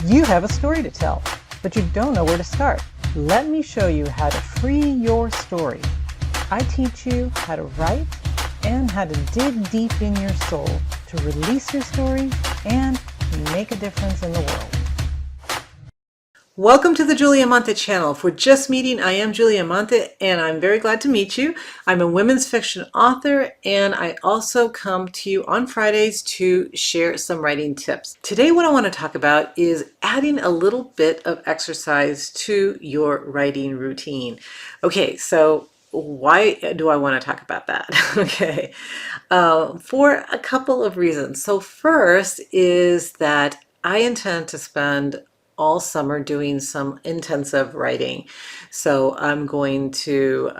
You have a story to tell, but you don't know where to start. Let me show you how to free your story. I teach you how to write and how to dig deep in your soul to release your story and make a difference in the world. Welcome to the Julia Monte channel. If we're just meeting, I am Julia Monte and I'm very glad to meet you. I'm a women's fiction author and I also come to you on Fridays to share some writing tips. Today what I want to talk about is adding a little bit of exercise to your writing routine. Okay, so why do I want to talk about that? Okay, for a couple of reasons. So first is that I intend to spend all summer doing some intensive writing. So I'm going to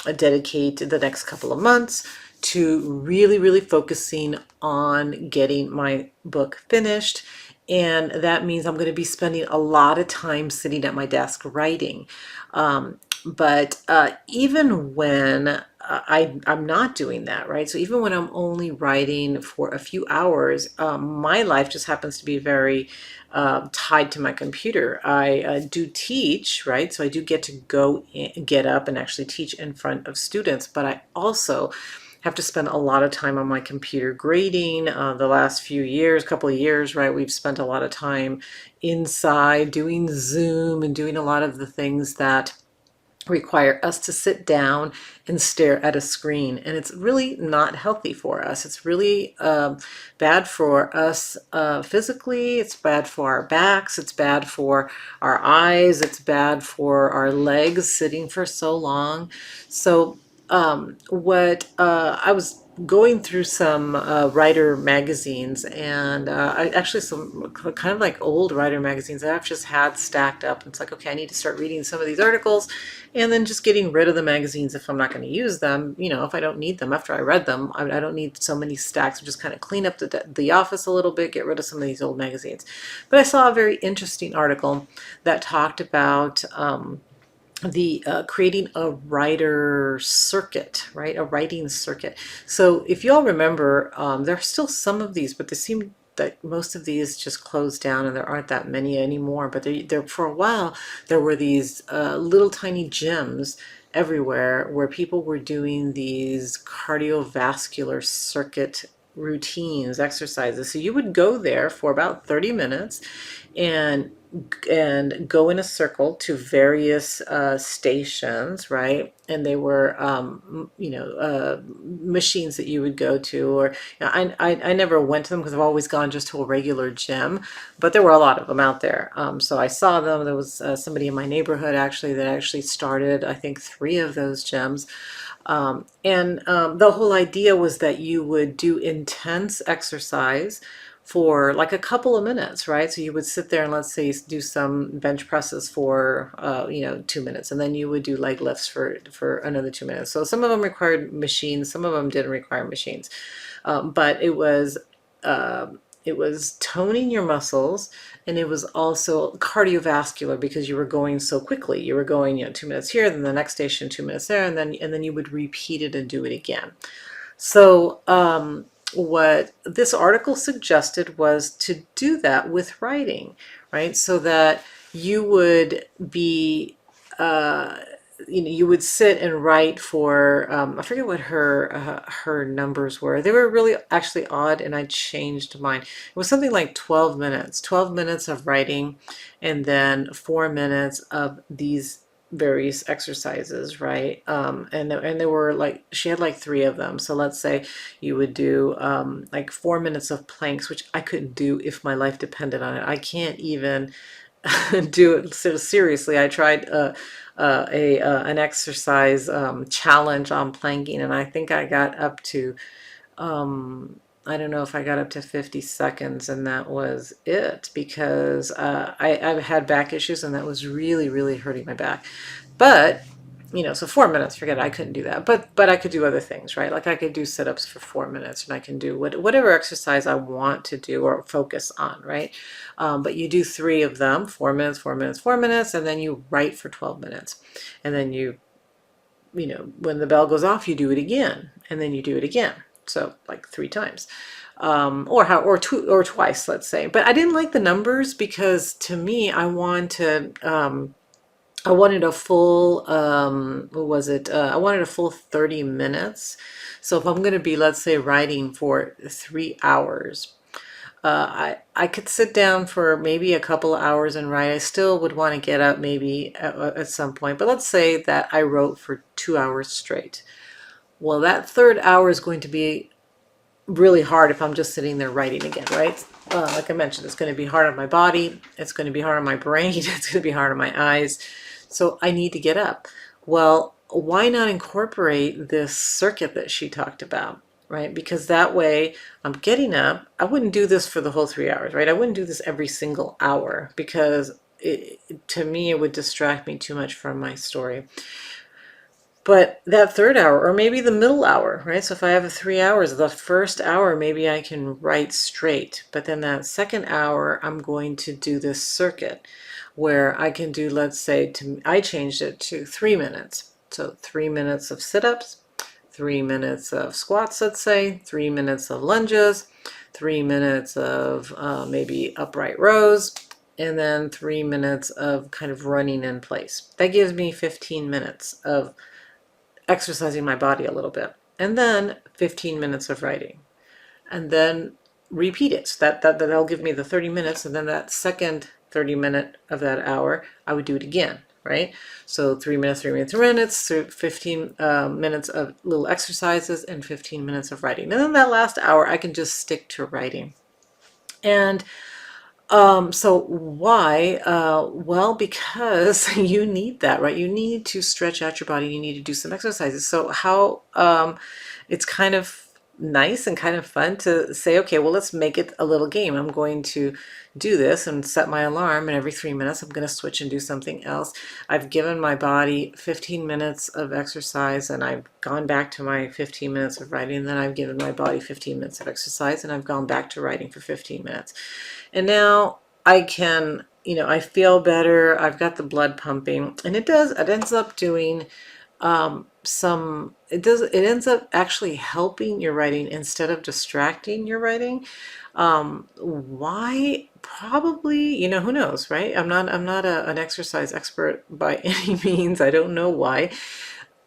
dedicate the next couple of months to really focusing on getting my book finished. And that means I'm going to be spending a lot of time sitting at my desk writing. But even when I'm not doing that, right? So even when I'm only writing for a few hours, my life just happens to be very tied to my computer. I do teach, right? So I do get to get up and actually teach in front of students, but I also have to spend a lot of time on my computer grading. The last few years, couple of years, right, we've spent a lot of time inside doing Zoom and doing a lot of the things that require us to sit down and stare at a screen, and it's really not healthy for us. It's really bad for us physically. It's bad for our backs. It's bad for our eyes. It's bad for our legs sitting for so long. So what I was going through some writer magazines, and actually some kind of like old writer magazines that I've just had stacked up. It's like, okay, I need to start reading some of these articles and then just getting rid of the magazines if I'm not going to use them. You know, if I don't need them after I read them, I don't need so many stacks. Just kind of clean up the office a little bit, get rid of some of these old magazines. But I saw a very interesting article that talked about the creating a writer circuit, right? A writing circuit. So if you all remember, there are still some of these, but they seem that most of these just closed down and there aren't that many anymore. But there for a while, there were these little tiny gyms everywhere where people were doing these cardiovascular circuit routines, exercises. So you would go there for about 30 minutes and go in a circle to various stations, right? And they were, machines that you would go to, or I never went to them because I've always gone just to a regular gym, but there were a lot of them out there. So I saw them. There was somebody in my neighborhood actually that actually started, I think, 3 of those gyms. And the whole idea was that you would do intense exercise for like a couple of minutes, right? So you would sit there and let's say do some bench presses for 2 minutes, and then you would do leg lifts for another 2 minutes. So some of them required machines, some of them didn't require machines, but it was toning your muscles, and it was also cardiovascular because you were going so quickly. You were going 2 minutes here, then the next station 2 minutes there, and then you would repeat it and do it again. So what this article suggested was to do that with writing, right? So that you would be, you would sit and write for, I forget what her numbers were. They were really actually odd, and I changed mine. It was something like 12 minutes, 12 minutes of writing, and then 4 minutes of these various exercises, right? And there were like, she had like 3 of them. So let's say you would do like 4 minutes of planks, which I couldn't do if my life depended on it. I can't even do it. So seriously, I tried an exercise challenge on planking, and I think I got up to I don't know if I got up to 50 seconds, and that was it, because I've had back issues and that was really hurting my back. But so 4 minutes, forget it, I couldn't do that. But I could do other things, right? Like I could do sit-ups for 4 minutes, and I can do whatever exercise I want to do or focus on, right? But you do 3 of them, 4 minutes, 4 minutes, 4 minutes, and then you write for 12 minutes. And then when the bell goes off, you do it again, and then you do it again. So like 3 times. or twice, let's say. But I didn't like the numbers because to me, I wanted a full, what was it? I wanted a full 30 minutes. So if I'm going to be, let's say, writing for 3 hours, I could sit down for maybe a couple of hours and write. I still would want to get up maybe at some point, but let's say that I wrote for 2 hours straight. Well, that third hour is going to be really hard if I'm just sitting there writing again, right? Like I mentioned, it's going to be hard on my body. It's going to be hard on my brain. It's going to be hard on my eyes. So I need to get up. Well, why not incorporate this circuit that she talked about, right? Because that way I'm getting up. I wouldn't do this for the whole 3 hours, right? I wouldn't do this every single hour because to me, it would distract me too much from my story. But that third hour, or maybe the middle hour, right? So if I have 3 hours, the first hour, maybe I can write straight. But then that second hour, I'm going to do this circuit where I can do, let's say, I changed it to 3 minutes. So 3 minutes of sit-ups, 3 minutes of squats, let's say, 3 minutes of lunges, 3 minutes of maybe upright rows, and then 3 minutes of kind of running in place. That gives me 15 minutes of exercising my body a little bit, and then 15 minutes of writing, and then repeat it. So that'll give me the 30 minutes, and then that second 30 minute of that hour, I would do it again, right? So 3 minutes, 3 minutes, 3 minutes, so 15 minutes of little exercises and 15 minutes of writing. And then that last hour, I can just stick to writing. And so why? Well, because you need that, right? You need to stretch out your body. You need to do some exercises. So it's kind of nice and kind of fun to say, okay, well, let's make it a little game. I'm going to do this and set my alarm, and every 3 minutes, I'm going to switch and do something else. I've given my body 15 minutes of exercise, and I've gone back to my 15 minutes of writing. And then I've given my body 15 minutes of exercise, and I've gone back to writing for 15 minutes. And now I can, I feel better. I've got the blood pumping, and it ends up doing it ends up actually helping your writing instead of distracting your writing. Why? Probably, who knows, right? I'm not an exercise expert by any means. I don't know why.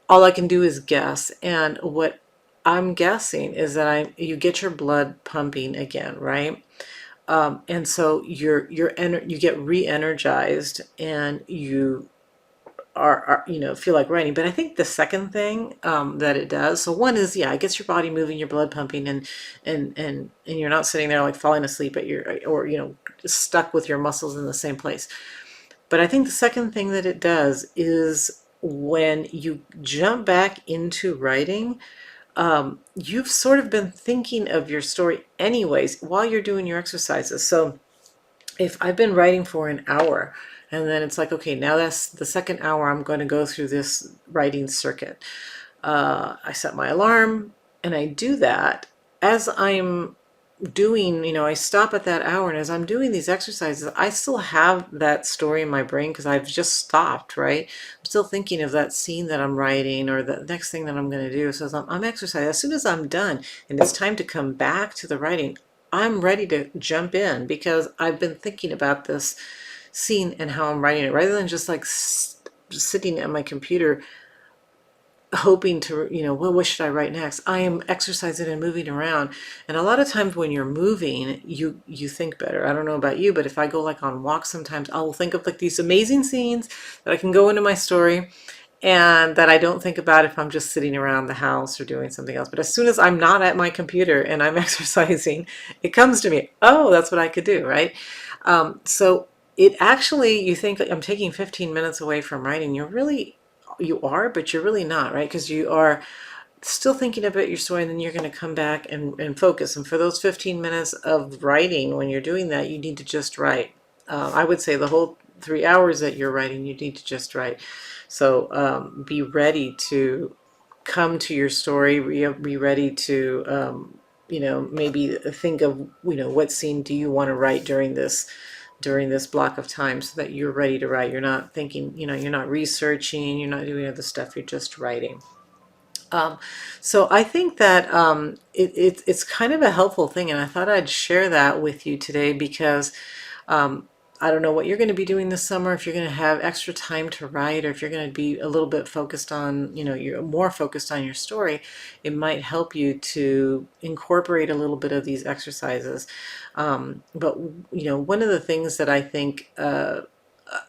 All I can do is guess. And what I'm guessing is that you get your blood pumping again, right? And so you get re-energized, and you feel like writing. But I think the second thing that it does, so one is, yeah, it gets your body moving, your blood pumping, and you're not sitting there like falling asleep or stuck with your muscles in the same place. But I think the second thing that it does is when you jump back into writing, you've sort of been thinking of your story anyways while you're doing your exercises. So if I've been writing for an hour, and then it's like, okay, now that's the second hour, I'm going to go through this writing circuit. I set my alarm, and I do that as I'm doing, I stop at that hour, and as I'm doing these exercises, I still have that story in my brain because I've just stopped, right? I'm still thinking of that scene that I'm writing or the next thing that I'm going to do. So as I'm exercising, as soon as I'm done and it's time to come back to the writing, I'm ready to jump in because I've been thinking about this scene and how I'm writing it, rather than just like sitting at my computer hoping to, what should I write next? I am exercising and moving around. And a lot of times when you're moving, you think better. I don't know about you, but if I go like on walks, sometimes I'll think of like these amazing scenes that I can go into my story and that I don't think about if I'm just sitting around the house or doing something else. But as soon as I'm not at my computer and I'm exercising, it comes to me, oh, that's what I could do, right? So it actually, you think I'm taking 15 minutes away from writing. You are, but you're really not, right? Because you are still thinking about your story, and then you're going to come back and focus. And for those 15 minutes of writing, when you're doing that, you need to just write. I would say the whole 3 hours that you're writing, you need to just write. So be ready to come to your story, be ready to, maybe think of, what scene do you want to write during this block of time so that you're ready to write. You're not thinking, you're not researching, you're not doing other stuff, you're just writing. Um, so I think that it's kind of a helpful thing, and I thought I'd share that with you today because um, I don't know what you're going to be doing this summer, if you're going to have extra time to write, or if you're going to be a little bit focused on, you're more focused on your story. It might help you to incorporate a little bit of these exercises. But one of the things that I think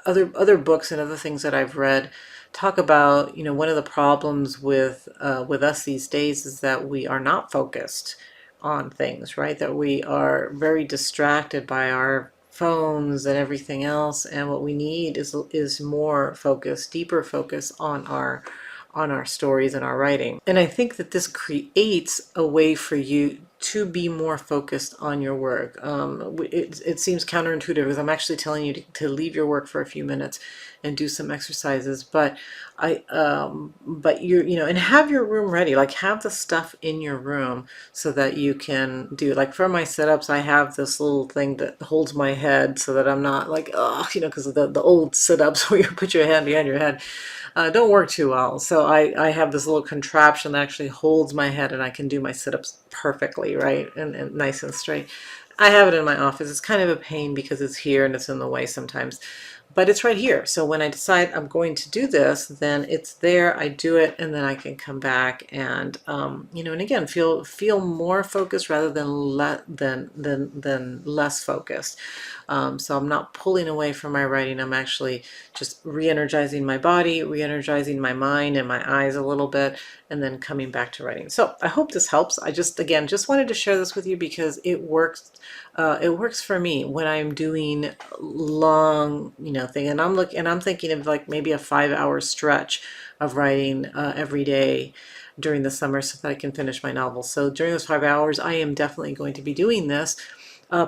other books and other things that I've read talk about, one of the problems with us these days is that we are not focused on things, right? That we are very distracted by our phones and everything else, and what we need is more focus, deeper focus on our stories and our writing. And I think that this creates a way for you to be more focused on your work. It seems counterintuitive because I'm actually telling you to leave your work for a few minutes and do some exercises, but but and have your room ready, like have the stuff in your room so that you can do, like for my sit-ups, I have this little thing that holds my head so that I'm not like, oh, because of the old sit-ups where you put your hand behind your head don't work too well. So I have this little contraption that actually holds my head and I can do my sit-ups perfectly, right? And nice and straight. I have it in my office. It's kind of a pain because it's here and it's in the way sometimes, but it's right here. So when I decide I'm going to do this, then it's there, I do it, and then I can come back and, and again, feel more focused rather than less focused. So I'm not pulling away from my writing. I'm actually just re-energizing my body, re-energizing my mind and my eyes a little bit, and then coming back to writing. So I hope this helps. I just wanted to share this with you because it works. It works for me when I'm doing long, thing, and I'm thinking of like maybe a 5-hour stretch of writing every day during the summer so that I can finish my novel. So during those 5 hours, I am definitely going to be doing this.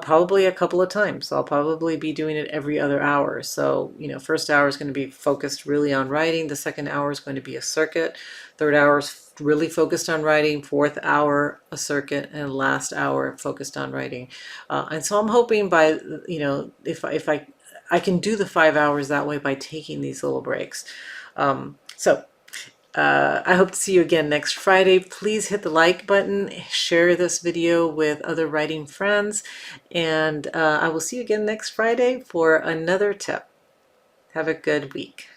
Probably a couple of times. So I'll probably be doing it every other hour. So, first hour is going to be focused really on writing. The second hour is going to be a circuit. Third hour is really focused on writing. Fourth hour, a circuit. And last hour focused on writing. And so I'm hoping by, if I can do the 5 hours that way by taking these little breaks. I hope to see you again next Friday. Please hit the like button, share this video with other writing friends, and I will see you again next Friday for another tip. Have a good week.